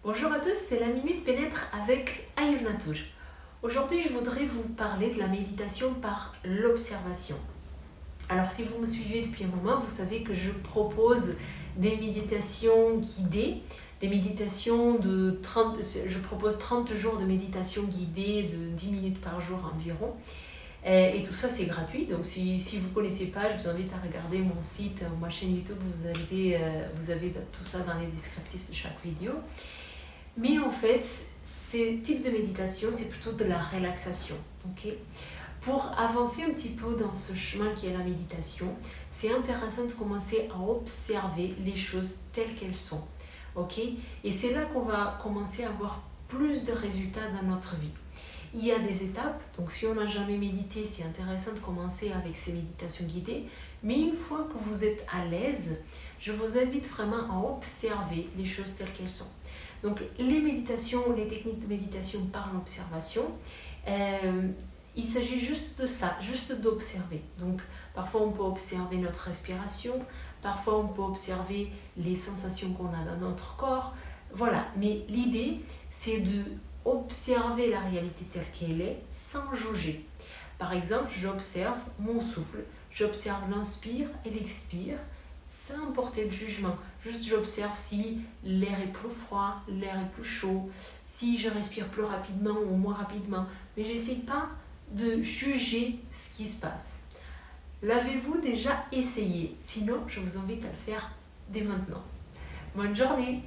Bonjour à tous, c'est la Minute Pénètre avec Ayur Natur. Aujourd'hui, je voudrais vous parler de la méditation par l'observation. Alors, si vous me suivez depuis un moment, vous savez que je propose des méditations guidées, des méditations de 30, je propose 30 jours de méditation guidée de 10 minutes par jour environ. Et tout ça, c'est gratuit. Donc, si vous ne connaissez pas, je vous invite à regarder mon site, ma chaîne YouTube. Vous avez tout ça dans les descriptifs de chaque vidéo. Mais en fait, ce type de méditation, c'est plutôt de la relaxation. Okay? Pour avancer un petit peu dans ce chemin qui est la méditation, c'est intéressant de commencer à observer les choses telles qu'elles sont. Okay? Et c'est là qu'on va commencer à avoir plus de résultats dans notre vie. Il y a des étapes, donc si on n'a jamais médité, c'est intéressant de commencer avec ces méditations guidées. Mais une fois que vous êtes à l'aise, je vous invite vraiment à observer les choses telles qu'elles sont. Donc les méditations, les techniques de méditation par l'observation, il s'agit juste de ça, juste d'observer. Donc parfois on peut observer notre respiration, parfois on peut observer les sensations qu'on a dans notre corps. Voilà, mais l'idée c'est de observer la réalité telle qu'elle est sans juger. Par exemple, j'observe mon souffle, j'observe l'inspire et l'expire sans porter de jugement. Juste j'observe si l'air est plus froid, l'air est plus chaud, si je respire plus rapidement ou moins rapidement. Mais j'essaie pas de juger ce qui se passe. L'avez-vous déjà essayé? Sinon, je vous invite à le faire dès maintenant. Bonne journée!